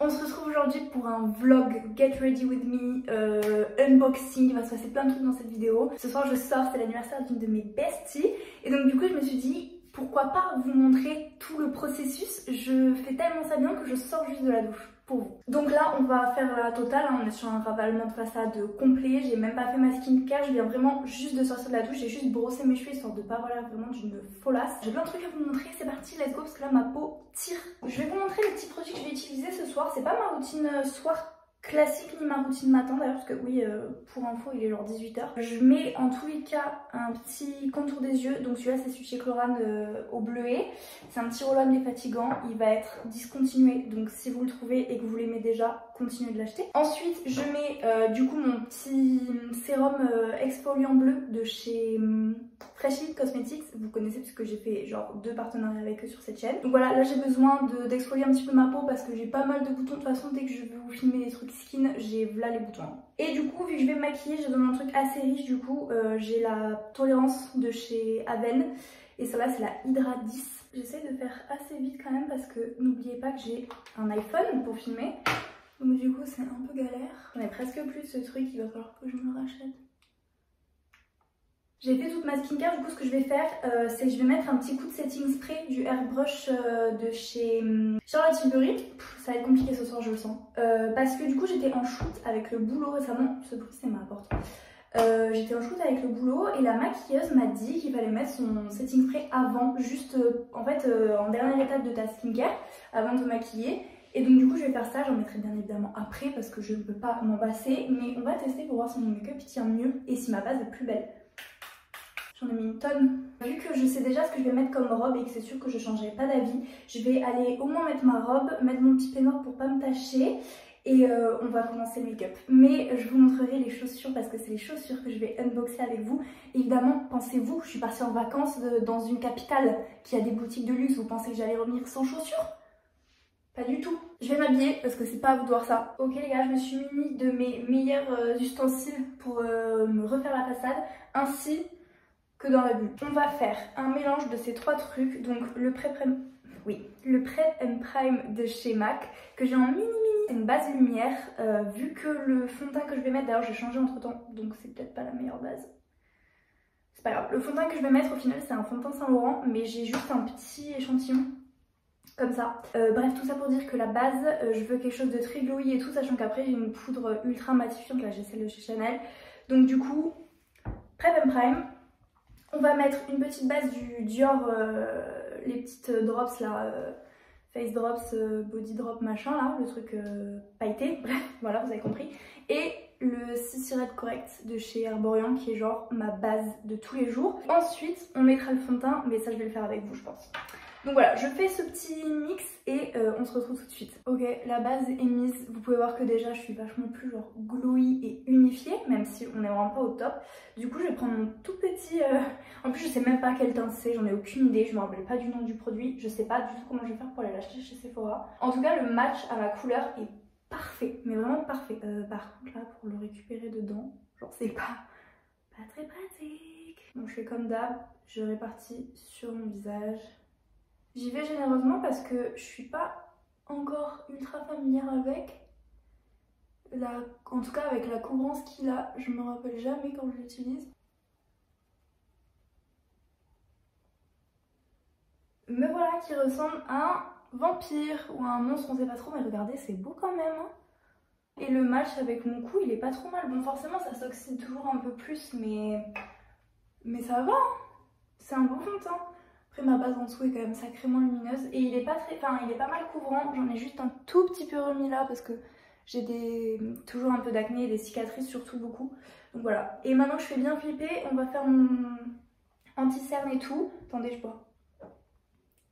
On se retrouve aujourd'hui pour un vlog Get Ready With Me, unboxing, il va se passer plein de trucs dans cette vidéo. Ce soir je sors, c'est l'anniversaire d'une de mes besties et donc du coup je me suis dit pourquoi pas vous montrer tout le processus. Je fais tellement ça bien que je sors juste de la douche pour vous. Donc là on va faire la totale, hein. On est sur un ravalement de façade complet, j'ai même pas fait ma skincare, je viens vraiment juste de sortir de la douche, j'ai juste brossé mes cheveux histoire de pas avoir l'air vraiment d'une folasse. J'ai plein de trucs à vous montrer, c'est parti, let's go, parce que là ma peau tire. Je vais vous montrer les petits produits que je vais utiliser ce soir, c'est pas ma routine soir classique ni ma routine matin d'ailleurs, parce que oui, pour info il est genre 18 h. Je mets en tous les cas un petit contour des yeux, donc celui-là c'est celui chez Chlorane au bleuet. C'est un petit roll-on défatigant, il va être discontinué, donc si vous le trouvez et que vous l'aimez déjà, continuez de l'acheter. Ensuite je mets du coup mon petit sérum exfoliant bleu de chez Freshly Cosmetics, vous connaissez parce que j'ai fait genre 2 partenariats avec eux sur cette chaîne. Donc voilà, là j'ai besoin d'exfolier un petit peu ma peau parce que j'ai pas mal de boutons. De toute façon dès que je vais vous filmer des trucs skin, j'ai là les boutons. Et du coup vu que je vais me maquiller, j'ai besoin d'un truc assez riche. Du coup j'ai la tolérance de chez Aven et celle-là c'est la Hydra 10. J'essaie de faire assez vite quand même parce que n'oubliez pas que j'ai un iPhone pour filmer. Donc du coup c'est un peu galère. J'en ai presque plus de ce truc, il va falloir que je me rachète. J'ai fait toute ma skincare, du coup ce que je vais faire c'est que je vais mettre un petit coup de setting spray du Airbrush de chez Charlotte Tilbury. Ça va être compliqué ce soir je le sens. Parce que du coup j'étais en shoot avec le boulot récemment, ce bruit c'est ma porte. J'étais en shoot avec le boulot et la maquilleuse m'a dit qu'il fallait mettre son setting spray avant, juste en fait en dernière étape de ta skincare, avant de te maquiller. Et donc du coup je vais faire ça, j'en mettrai bien évidemment après parce que je ne peux pas m'en passer. Mais on va tester pour voir si mon make-up tient mieux et si ma base est plus belle. J'en ai mis une tonne. Vu que je sais déjà ce que je vais mettre comme robe et que c'est sûr que je ne changerai pas d'avis, je vais aller au moins mettre ma robe, mettre mon petit peignoir pour pas me tacher et on va commencer le make-up. Mais je vous montrerai les chaussures parce que c'est les chaussures que je vais unboxer avec vous. Évidemment, pensez-vous, je suis partie en vacances dans une capitale qui a des boutiques de luxe, vous pensez que j'allais revenir sans chaussures? Pas du tout. Je vais m'habiller parce que c'est pas à vous de voir ça. Ok les gars, je me suis munie de mes meilleurs ustensiles pour me refaire la façade, ainsi que dans la bulle. On va faire un mélange de ces 3 trucs, donc le Prep and Prime de chez MAC que j'ai en mini, c'est une base lumière, vu que le fond de teint que je vais mettre, d'ailleurs j'ai changé entre temps, donc c'est peut-être pas la meilleure base. C'est pas grave, le fond de teint que je vais mettre au final c'est un fond de teint Saint Laurent, mais j'ai juste un petit échantillon. Comme ça. Bref, tout ça pour dire que la base, je veux quelque chose de très glowy et tout, sachant qu'après j'ai une poudre ultra matifiante, là j'ai celle de chez Chanel. Donc du coup, Prep and Prime. On va mettre une petite base du Dior, les petites drops là, face drops, body drop machin là, le truc pailleté, bref, voilà vous avez compris. Et le Cicirette Correct de chez Herborian qui est genre ma base de tous les jours. Ensuite on mettra le fond de teint, mais ça je vais le faire avec vous je pense. Donc voilà, je fais ce petit mix et on se retrouve tout de suite. Ok, la base est mise. Vous pouvez voir que déjà je suis vachement plus genre glowy et unifiée, même si on est vraiment pas au top. Du coup je vais prendre mon tout petit... En plus je sais même pas quel teint c'est, j'en ai aucune idée. Je me rappelle pas du nom du produit. Je sais pas du tout comment je vais faire pour aller l'acheter chez Sephora. En tout cas le match à ma couleur est parfait, mais vraiment parfait. Par contre là pour le récupérer dedans, genre c'est pas très pratique. Donc je fais comme d'hab, je répartis sur mon visage. J'y vais généreusement parce que je suis pas encore ultra familière avec. En tout cas avec la couvrance qu'il a, je me rappelle jamais quand je l'utilise. Me voilà qui ressemble à un vampire ou à un monstre, on sait pas trop, mais regardez c'est beau quand même. Hein. Et le match avec mon cou il est pas trop mal. Bon forcément ça s'oxyde toujours un peu plus mais ça va. Hein. C'est un beau fond de teint. Après ma base en dessous est quand même sacrément lumineuse et il est pas mal couvrant, j'en ai juste un tout petit peu remis là parce que j'ai toujours un peu d'acné et des cicatrices surtout beaucoup. Donc voilà. Et maintenant que je fais bien flipper, on va faire mon anti-cerne et tout. Attendez, je bois.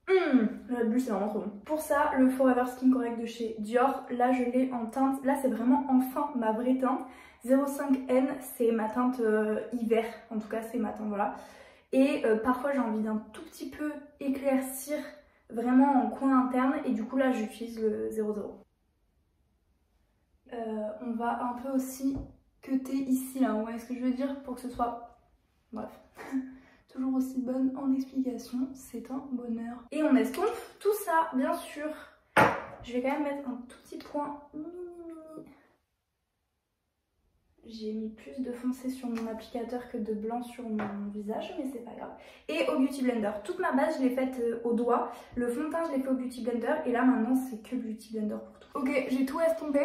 La bulle c'est vraiment trop bon. Pour ça, le Forever Skin Correct de chez Dior, là je l'ai en teinte, là c'est vraiment enfin ma vraie teinte. 05N, c'est ma teinte hiver, en tout cas c'est ma teinte voilà. Et parfois j'ai envie d'un tout petit peu éclaircir vraiment en coin interne et du coup là j'utilise le 00. On va un peu aussi cutter ici là, vous voyez ce que je veux dire, pour que ce soit... Bref, toujours aussi bonne en explication, c'est un bonheur. Et on estompe tout ça bien sûr Je vais quand même mettre un tout petit point mini. J'ai mis plus de foncé sur mon applicateur que de blanc sur mon visage, mais c'est pas grave. Et au Beauty Blender. Toute ma base, je l'ai faite au doigt. Le fond de teint, je l'ai fait au Beauty Blender. Et là, maintenant, c'est que Beauty Blender pour tout. Ok, j'ai tout estompé.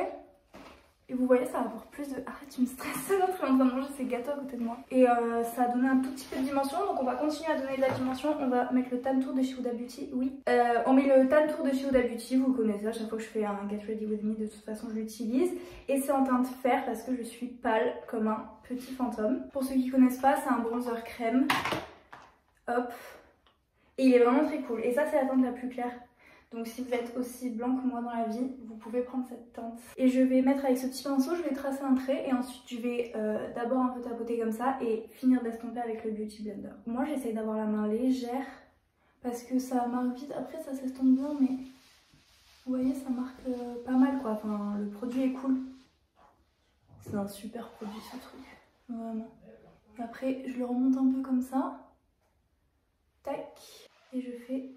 Et vous voyez, ça va avoir plus de... Arrête, tu me stresses, l'autre est en train de manger ses gâteaux à côté de moi. Et ça a donné un tout petit peu de dimension, donc on va continuer à donner de la dimension. On va mettre le Tan Tour de chez Huda Beauty, oui. On met le Tan Tour de chez Huda Beauty, vous le connaissez, à chaque fois que je fais un Get Ready With Me, de toute façon je l'utilise. Et c'est en teinte fer parce que je suis pâle comme un petit fantôme. Pour ceux qui connaissent pas, c'est un bronzer crème. Hop. Et il est vraiment très cool. Et ça, c'est la teinte la plus claire. Donc si vous êtes aussi blanc que moi dans la vie, vous pouvez prendre cette teinte. Et je vais mettre avec ce petit pinceau, je vais tracer un trait et ensuite je vais d'abord un peu tapoter comme ça et finir d'estomper avec le Beauty Blender. Moi j'essaye d'avoir la main légère parce que ça marque vite, après ça s'estompe bien mais vous voyez ça marque pas mal quoi, enfin le produit est cool. C'est un super produit ce truc, vraiment. Après je le remonte un peu comme ça, tac, et je fais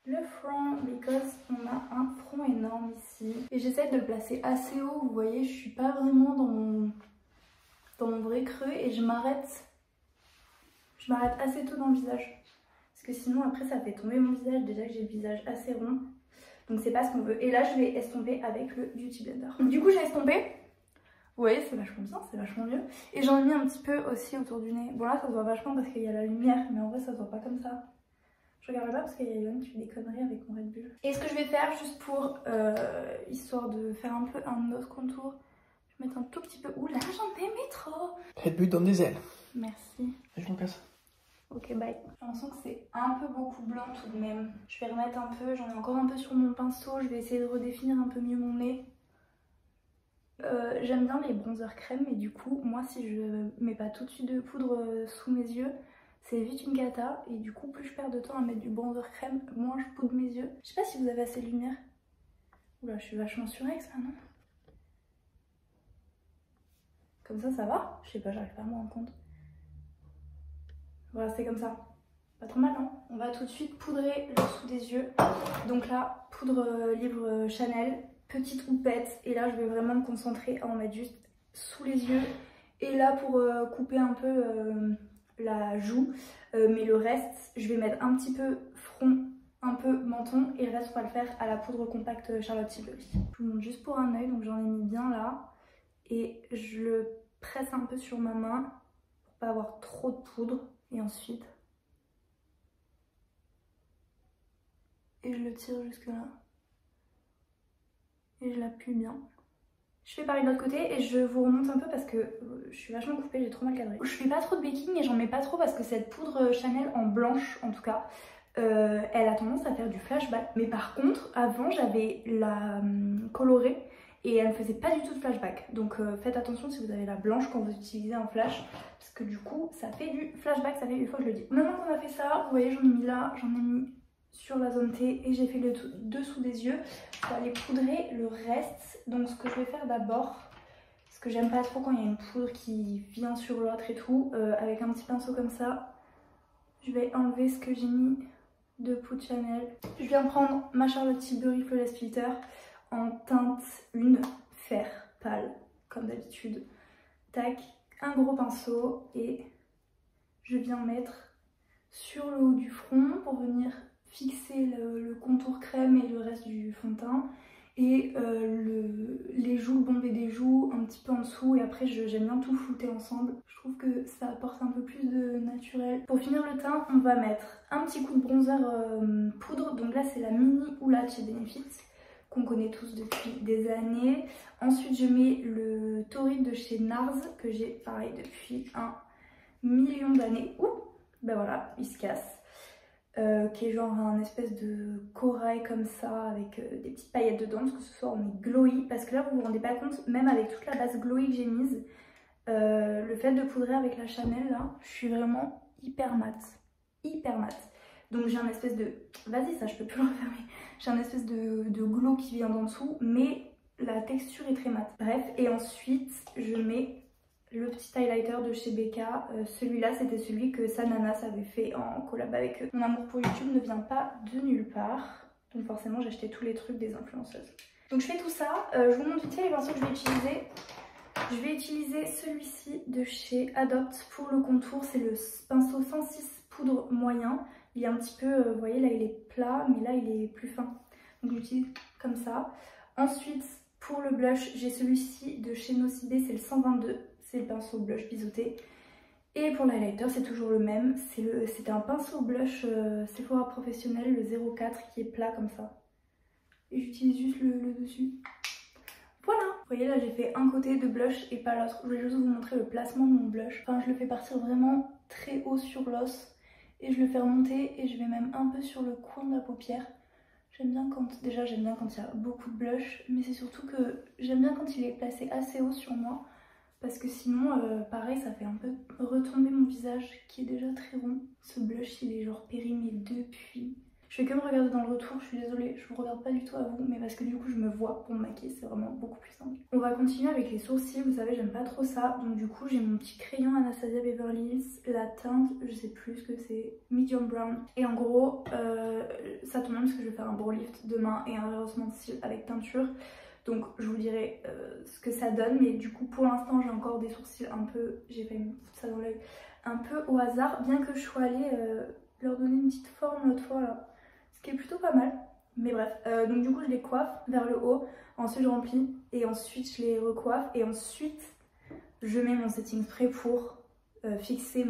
le front, because on a un front énorme ici. Et j'essaie de le placer assez haut, vous voyez, je suis pas vraiment dans mon vrai creux et je m'arrête assez tôt dans le visage. Parce que sinon après ça fait tomber mon visage, déjà que j'ai le visage assez rond. Donc c'est pas ce qu'on veut. Et là je vais estomper avec le Beauty Blender. Donc, du coup j'ai estompé. Vous voyez, c'est vachement bien, c'est vachement mieux. Et j'en ai mis un petit peu aussi autour du nez. Bon là ça se voit vachement parce qu'il y a la lumière, mais en vrai ça se voit pas comme ça. Je regarde pas parce qu'il y a Yoann qui fait des conneries avec mon Red Bull. Et ce que je vais faire juste pour, histoire de faire un peu un autre contour, je vais mettre un tout petit peu... Ouh là j'en ai mis trop. Red Bull donne des ailes. Merci. Je m'en casse. Ok bye. J'ai l'impression que c'est un peu beaucoup blanc tout de même. Je vais remettre un peu, j'en ai encore un peu sur mon pinceau, je vais essayer de redéfinir un peu mieux mon nez. J'aime bien les bronzers crème mais du coup moi si je mets pas tout de suite de poudre sous mes yeux, c'est vite une cata et du coup plus je perds de temps à mettre du bronzer crème, moins je poudre mes yeux. Je sais pas si vous avez assez de lumière. Oula je suis vachement surex maintenant. Comme ça va? Je sais pas, j'arrive pas à me rendre compte. Voilà c'est comme ça. Pas trop mal hein. On va tout de suite poudrer le dessous des yeux. Donc là poudre livre Chanel, petite houppette et là je vais vraiment me concentrer à en mettre juste sous les yeux. Et là pour couper un peu... la joue, mais le reste je vais mettre un petit peu front, un peu menton et le reste on va le faire à la poudre compacte Charlotte Tilbury. Je vous montre juste pour un œil, donc j'en ai mis bien là et je le presse un peu sur ma main pour pas avoir trop de poudre et ensuite et je le tire jusque là et je l'appuie bien. Je fais pareil de l'autre côté et je vous remonte un peu parce que je suis vachement coupée, j'ai trop mal cadré. Je fais pas trop de baking et j'en mets pas trop parce que cette poudre Chanel en blanche en tout cas, elle a tendance à faire du flashback. Mais par contre, avant j'avais la colorée et elle ne faisait pas du tout de flashback. Donc faites attention si vous avez la blanche quand vous utilisez un flash parce que du coup ça fait du flashback, ça fait une fois que je le dis. Maintenant qu'on a fait ça, vous voyez j'en ai mis là, j'en ai mis sur la zone T et j'ai fait le dessous des yeux. Je vais aller poudrer le reste. Donc ce que je vais faire d'abord, parce que j'aime pas trop quand il y a une poudre qui vient sur l'autre et tout, avec un petit pinceau comme ça, je vais enlever ce que j'ai mis de poudre Chanel. Je viens prendre ma Charlotte Tilbury Flawless Filter en teinte 1 fer pâle comme d'habitude. Tac, un gros pinceau et je viens mettre sur le haut du front pour venir fixer le contour crème et le reste du fond de teint et les joues, le bombé des joues un petit peu en dessous et après j'aime bien tout flouter ensemble. Je trouve que ça apporte un peu plus de naturel. Pour finir le teint on va mettre un petit coup de bronzer poudre, donc là c'est la mini Oula chez Benefit qu'on connaît tous depuis des années. Ensuite je mets le Torrid de chez NARS que j'ai pareil depuis un million d'années. Ouh, ben voilà, il se casse. Qui est genre un espèce de corail comme ça avec des petites paillettes dedans parce que ce soir on est glowy parce que là vous vous rendez pas compte, même avec toute la base glowy que j'ai mise, le fait de poudrer avec la Chanel là, je suis vraiment hyper mat, donc j'ai un espèce de, vas-y ça je peux plus le refermer, j'ai un espèce de glow qui vient d'en dessous mais la texture est très mat. Bref, et ensuite je mets le petit highlighter de chez Becca, celui-là c'était celui que Sananas avait fait en collab avec eux. Mon amour pour YouTube ne vient pas de nulle part. Donc forcément j'ai acheté tous les trucs des influenceuses. Donc je fais tout ça, je vous montre vite fait les pinceaux que je vais utiliser. Je vais utiliser celui-ci de chez Adopt pour le contour, c'est le pinceau 106 poudre moyen. Il est un petit peu, vous voyez là il est plat mais là il est plus fin. Donc j'utilise comme ça. Ensuite pour le blush j'ai celui-ci de chez Nocibé, c'est le 122, c'est le pinceau blush biseauté. Et pour l'highlighter c'est toujours le même, c'est un pinceau blush Sephora professionnel, le 04 qui est plat comme ça. Et j'utilise juste le dessus. Voilà. Vous voyez là j'ai fait un côté de blush et pas l'autre. Je vais juste vous montrer le placement de mon blush. Enfin je le fais partir vraiment très haut sur l'os et je le fais remonter et je vais même un peu sur le coin de la paupière. J'aime bien quand il y a beaucoup de blush, mais c'est surtout que j'aime bien quand il est placé assez haut sur moi. Parce que sinon, pareil, ça fait un peu retomber mon visage qui est déjà très rond. Ce blush, il est genre périmé depuis. Je fais que me regarder dans le retour, je suis désolée, je vous regarde pas du tout à vous, mais parce que du coup je me vois pour me maquiller, c'est vraiment beaucoup plus simple. On va continuer avec les sourcils, vous savez, j'aime pas trop ça. Donc du coup, j'ai mon petit crayon Anastasia Beverly Hills, la teinte, je sais plus ce que c'est, medium brown. Et en gros, ça tombe bien parce que je vais faire un brow lift demain et un rehaussement de cils avec teinture. Donc je vous dirai ce que ça donne, mais du coup pour l'instant j'ai encore des sourcils un peu, j'ai failli me foutre ça dans l'œil, un peu au hasard, bien que je sois allée leur donner une petite forme l'autre fois là, ce qui est plutôt pas mal. Mais bref, donc du coup je les coiffe vers le haut, ensuite je remplis et ensuite je les recoiffe et ensuite je mets mon setting spray pour fixer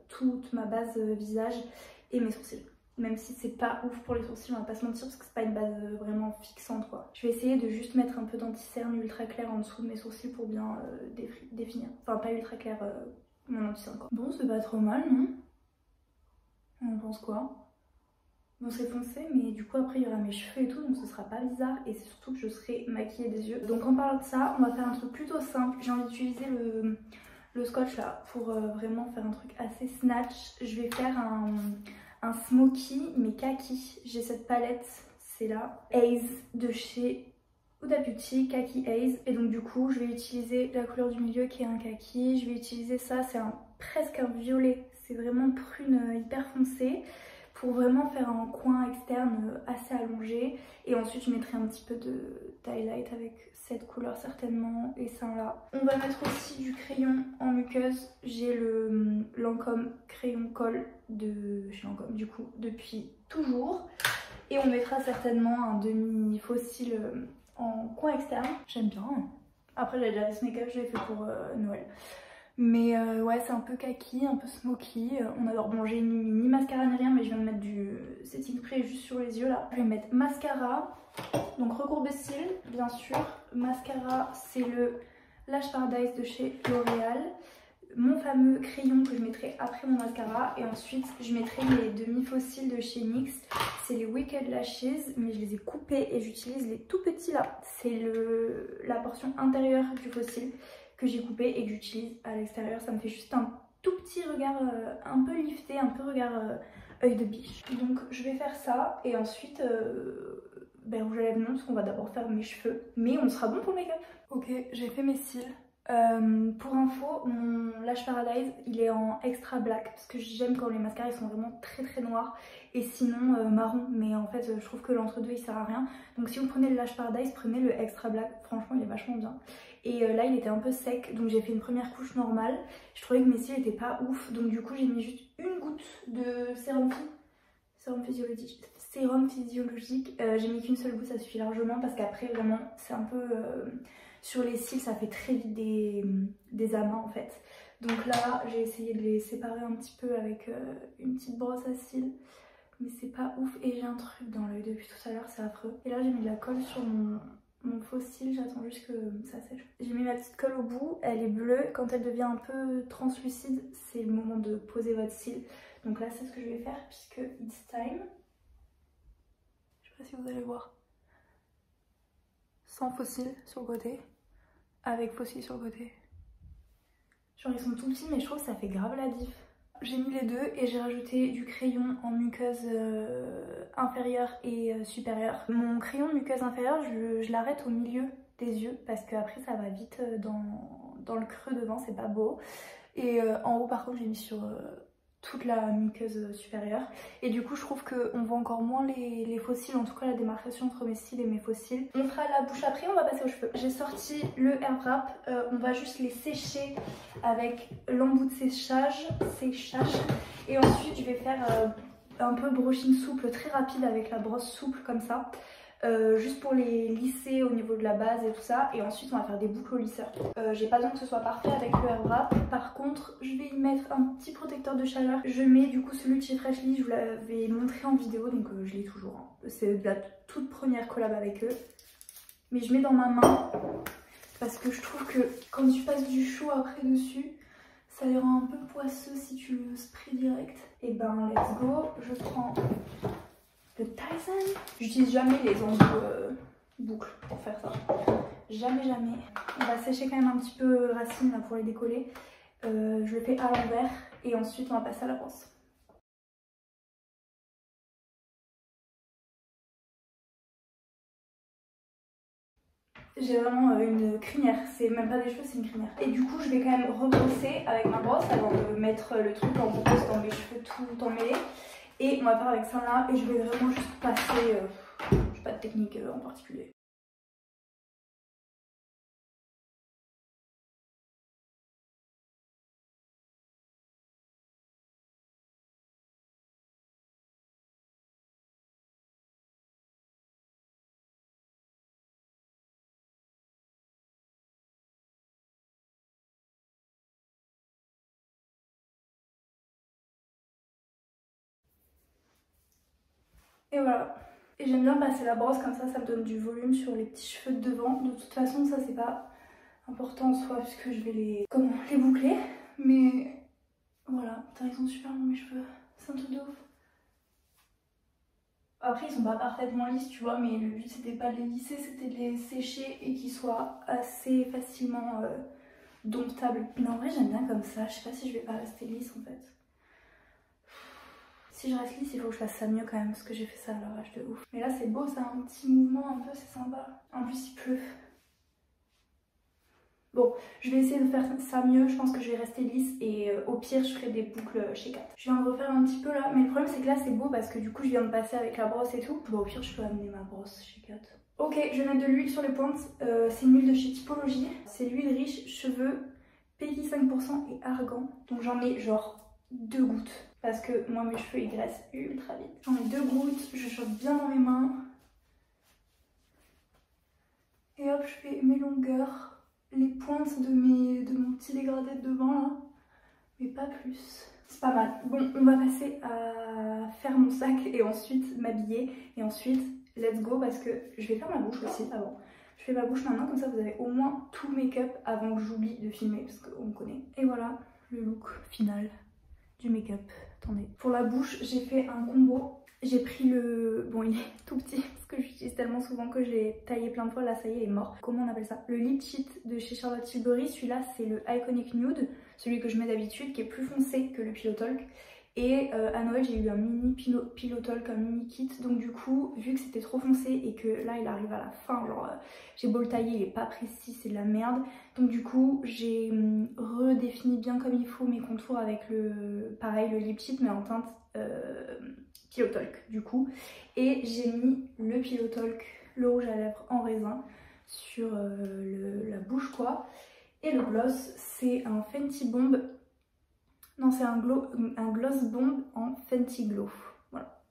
toute ma base visage et mes sourcils. Même si c'est pas ouf pour les sourcils, on va pas se mentir parce que c'est pas une base vraiment fixante quoi. Je vais essayer de juste mettre un peu d'anti-cerne ultra clair en dessous de mes sourcils pour bien définir. Enfin pas ultra clair, mon anti-cerne quoi. Bon c'est pas trop mal non? On pense quoi? Bon c'est foncé mais du coup après il y aura mes cheveux et tout donc ce sera pas bizarre et c'est surtout que je serai maquillée des yeux. Donc en parlant de ça, on va faire un truc plutôt simple. J'ai envie d'utiliser le scotch là pour vraiment faire un truc assez snatch. Je vais faire un smoky mais kaki. J'ai cette palette, c'est là, Haze de chez Huda Beauty, Kaki Haze. Et donc du coup je vais utiliser la couleur du milieu qui est un kaki. Je vais utiliser ça, c'est presque un violet, c'est vraiment prune hyper foncée, pour vraiment faire un coin externe assez allongé. Et ensuite je mettrai un petit peu d'highlight avec cette couleur certainement et ça là. On va mettre aussi du crayon en muqueuse. J'ai le Lancôme crayon colle de chez Lancôme du coup depuis toujours. Et on mettra certainement un demi faux cils en coin externe. J'aime bien. Après j'avais déjà fait ce make-up, je l'ai fait pour Noël. Mais ouais c'est un peu kaki, un peu smoky. On adore. Bon j'ai ni mascara ni rien mais je viens de mettre du setting spray juste sur les yeux là. Je vais mettre mascara. Donc recourbe cils bien sûr. Mascara c'est le Lash Paradise de chez L'Oréal. Mon fameux crayon que je mettrai après mon mascara. Et ensuite je mettrai mes demi faux cils de chez NYX. C'est les Wicked Lashes mais je les ai coupés et j'utilise les tout petits là. C'est la portion intérieure du faux cil que j'ai coupé et que j'utilise à l'extérieur. Ça me fait juste un tout petit regard un peu lifté, un peu regard œil de biche. Donc je vais faire ça et ensuite rouge à lèvres non parce qu'on va d'abord faire mes cheveux. Mais on sera bon pour le make-up. Ok, j'ai fait mes cils. Pour info, mon Lash Paradise il est en extra black parce que j'aime quand les mascaras ils sont vraiment très noirs et sinon marron, mais en fait je trouve que l'entre-deux il sert à rien. Donc si vous prenez le Lash Paradise, prenez le extra black, franchement il est vachement bien. Et là il était un peu sec donc j'ai fait une première couche normale. Je trouvais que mes cils étaient pas ouf donc du coup j'ai mis juste une goutte de sérum physiologique. J'ai mis qu'une seule goutte, ça suffit largement parce qu'après vraiment c'est un peu sur les cils ça fait très vite des amas en fait. Donc là j'ai essayé de les séparer un petit peu avec une petite brosse à cils mais c'est pas ouf et j'ai un truc dans l'œil depuis tout à l'heure, c'est affreux. Et là j'ai mis de la colle sur mon faux cil, j'attends juste que ça sèche. J'ai mis ma petite colle au bout, elle est bleue, quand elle devient un peu translucide c'est le moment de poser votre cil. Donc là c'est ce que je vais faire puisque it's time. Je sais pas si vous allez voir. Sans faux cils sur le côté, avec faux cils sur le côté. Genre ils sont tout petits mais je trouve que ça fait grave la diff. J'ai mis les deux et j'ai rajouté du crayon en muqueuse inférieure et supérieure. Mon crayon de muqueuse inférieure, je l'arrête au milieu des yeux parce qu'après ça va vite dans le creux devant, c'est pas beau. Et en haut par contre j'ai mis sur toute la muqueuse supérieure. Et du coup je trouve qu'on voit encore moins les faux cils, en tout cas la démarcation entre mes cils et mes faux cils. On fera la bouche après, on va passer aux cheveux. J'ai sorti le air wrap, on va juste les sécher avec l'embout de séchage. Et ensuite je vais faire un peu brushing souple très rapide avec la brosse souple comme ça. Juste pour les lisser au niveau de la base et tout ça, et ensuite on va faire des boucles au lisseur. J'ai pas besoin que ce soit parfait avec le air wrap. Par contre je vais y mettre un petit protecteur de chaleur. Je mets du coup celui de chez Freshly, je vous l'avais montré en vidéo donc je l'ai toujours, hein. C'est de la toute première collab avec eux, mais je mets dans ma main parce que je trouve que quand tu passes du chaud après dessus ça les rend un peu poisseux si tu le spray direct. Et ben let's go, je prends le Tyson. J'utilise jamais les embouts boucles pour faire ça. Jamais. On va sécher quand même un petit peu racine là pour les décoller. Je le fais à l'envers et ensuite on va passer à la brosse. J'ai vraiment une crinière, c'est même pas des cheveux, c'est une crinière. Et du coup je vais quand même rebrosser avec ma brosse avant de mettre le truc en brosse dans mes cheveux tout emmêlés. Et on va faire avec ça là et je vais vraiment juste passer, j'ai pas de technique en particulier. Et voilà. Et j'aime bien passer la brosse comme ça me donne du volume sur les petits cheveux de devant. De toute façon ça c'est pas important en soi puisque je vais les boucler. Mais voilà, putain ils sont super longs mes cheveux, c'est un truc de ouf. Après ils sont pas parfaitement lisses tu vois, mais le but c'était pas de les lisser, c'était de les sécher et qu'ils soient assez facilement domptables. Mais en vrai j'aime bien comme ça, je sais pas si je vais pas rester lisse en fait. Si je reste lisse, il faut que je fasse ça mieux quand même, parce que j'ai fait ça à l'arrache de ouf. Mais là c'est beau, c'est un petit mouvement un peu, c'est sympa. En plus il pleut. Bon, je vais essayer de faire ça mieux, je pense que je vais rester lisse et au pire je ferai des boucles chez Kat. Je viens de refaire un petit peu là, mais le problème c'est que là c'est beau parce que du coup je viens de passer avec la brosse et tout. Bon au pire je peux amener ma brosse chez Kat. Ok, je vais mettre de l'huile sur les pointes, c'est une huile de chez Typologie. C'est l'huile riche, cheveux, PQ 5% et argan. Donc j'en mets genre 2 gouttes. Parce que moi mes cheveux ils graissent ultra vite. J'en mets 2 gouttes, je chope bien dans mes mains. Et hop, je fais mes longueurs, les pointes de mon petit dégradé de devant là. Mais pas plus. C'est pas mal. Bon, on va passer à faire mon sac et ensuite m'habiller. Et ensuite, let's go parce que je vais faire ma bouche aussi avant. Je fais ma bouche maintenant, comme ça vous avez au moins tout le make-up avant que j'oublie de filmer parce qu'on me connaît. Et voilà le look final du make-up. Attendez. Pour la bouche, j'ai fait un combo. J'ai pris le... Bon, il est tout petit parce que j'utilise tellement souvent que je l'ai taillé plein de fois. Là, ça y est, il est mort. Comment on appelle ça? Le lip cheat de chez Charlotte Tilbury. Celui-là, c'est le Iconic Nude. Celui que je mets d'habitude, qui est plus foncé que le Pillow Talk. Et à Noël, j'ai eu un mini Pillow Talk, un mini kit. Donc du coup, vu que c'était trop foncé et que là, il arrive à la fin, genre j'ai beau le tailler, il est pas précis, c'est de la merde. Donc du coup, j'ai redéfini bien comme il faut mes contours avec pareil, le lip cheat, mais en teinte Pillow Talk du coup. Et j'ai mis le Pillow Talk, le rouge à lèvres en raisin sur la bouche quoi. Et le gloss, c'est un Fenty Bomb. Non, c'est un gloss bomb en Fenty Glow. Voilà.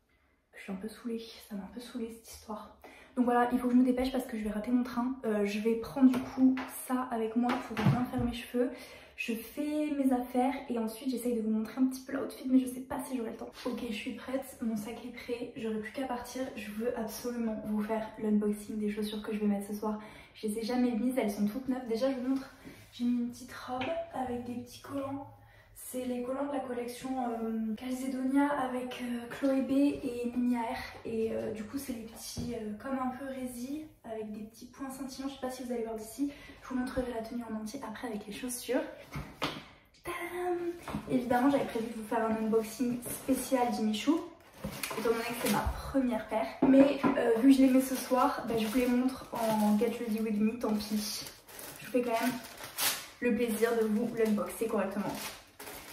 Je suis un peu saoulée, ça m'a un peu saoulée cette histoire. Donc voilà, il faut que je me dépêche parce que je vais rater mon train. Je vais prendre du coup ça avec moi pour bien faire mes cheveux. Je fais mes affaires et ensuite j'essaye de vous montrer un petit peu l'outfit, mais je sais pas si j'aurai le temps. Ok, je suis prête, mon sac est prêt, j'aurai plus qu'à partir. Je veux absolument vous faire l'unboxing des chaussures que je vais mettre ce soir. Je les ai jamais mises, elles sont toutes neuves. Déjà je vous montre, j'ai mis une petite robe avec des petits collants. C'est les collants de la collection Calzedonia avec Chloé B et Mini AR. Et du coup c'est les petits comme un peu résille avec des petits points scintillants. Je sais pas si vous allez voir d'ici. Je vous montrerai la tenue en entier après avec les chaussures. Tadam! Évidemment j'avais prévu de vous faire un unboxing spécial Jimmy Choo, étant donné que c'est ma première paire. Mais vu que je les mets ce soir, bah, je vous les montre en Get Ready With Me, tant pis. Je vous fais quand même le plaisir de vous l'unboxer correctement.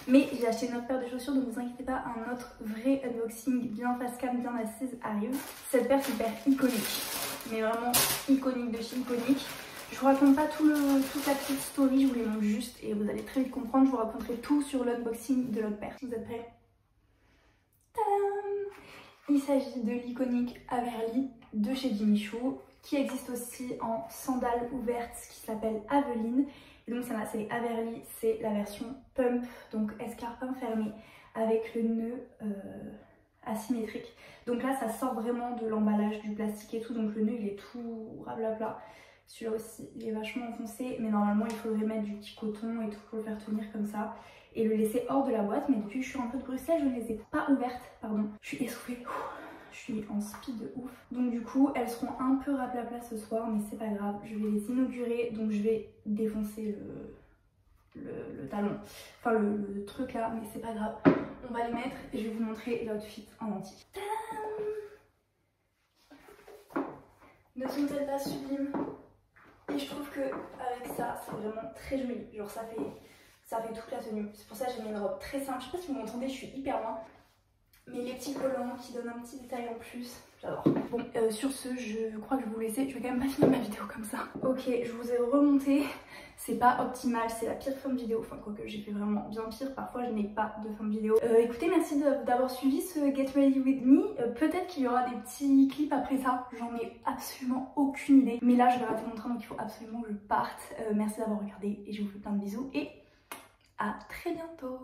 Mais j'ai acheté une autre paire de chaussures, donc ne vous inquiétez pas, un autre vrai unboxing bien face cam, bien assise arrive. Cette paire c'est une paire iconique, mais vraiment iconique de chez iconique. Je vous raconte pas toute la petite story, je vous les montre juste et vous allez très vite comprendre. Je vous raconterai tout sur l'unboxing de l'autre paire. Vous êtes prêts? Tadam! Il s'agit de l'iconique Averly de chez Jimmy Choo, qui existe aussi en sandales ouvertes qui s'appelle Aveline. Et donc c'est les Averly, c'est la version pump, donc escarpin fermé avec le nœud asymétrique. Donc là ça sort vraiment de l'emballage, du plastique et tout, donc le nœud il est tout rablabla. Celui-là aussi il est vachement enfoncé, mais normalement il faudrait mettre du petit coton et tout pour le faire tenir comme ça et le laisser hors de la boîte. Mais depuis que je suis rentrée de Bruxelles, je ne les ai pas ouvertes, pardon. Je suis essoufflée, je suis en speed de ouf. Donc du coup elles seront un peu raplapla ce soir, mais c'est pas grave, je vais les inaugurer. Donc je vais défoncer le talon, enfin le truc là, mais c'est pas grave. On va les mettre et je vais vous montrer l'outfit en entier. Ne sont-elles pas sublimes? Et je trouve que avec ça, c'est vraiment très joli. Genre ça fait toute la tenue. C'est pour ça que j'ai mis une robe très simple. Je sais pas si vous m'entendez, je suis hyper loin. Mais les petits collants qui donnent un petit détail en plus, j'adore. Bon, sur ce, je crois que je vais vous laisser. Je vais quand même pas finir ma vidéo comme ça. Ok, je vous ai remonté. C'est pas optimal, c'est la pire fin de vidéo. Enfin, quoique j'ai fait vraiment bien pire. Parfois, je n'ai pas de fin de vidéo. Écoutez, merci d'avoir suivi ce Get Ready With Me. Peut-être qu'il y aura des petits clips après ça. J'en ai absolument aucune idée. Mais là, je vais rater mon train, donc il faut absolument que je parte. Merci d'avoir regardé et je vous fais plein de bisous. Et à très bientôt.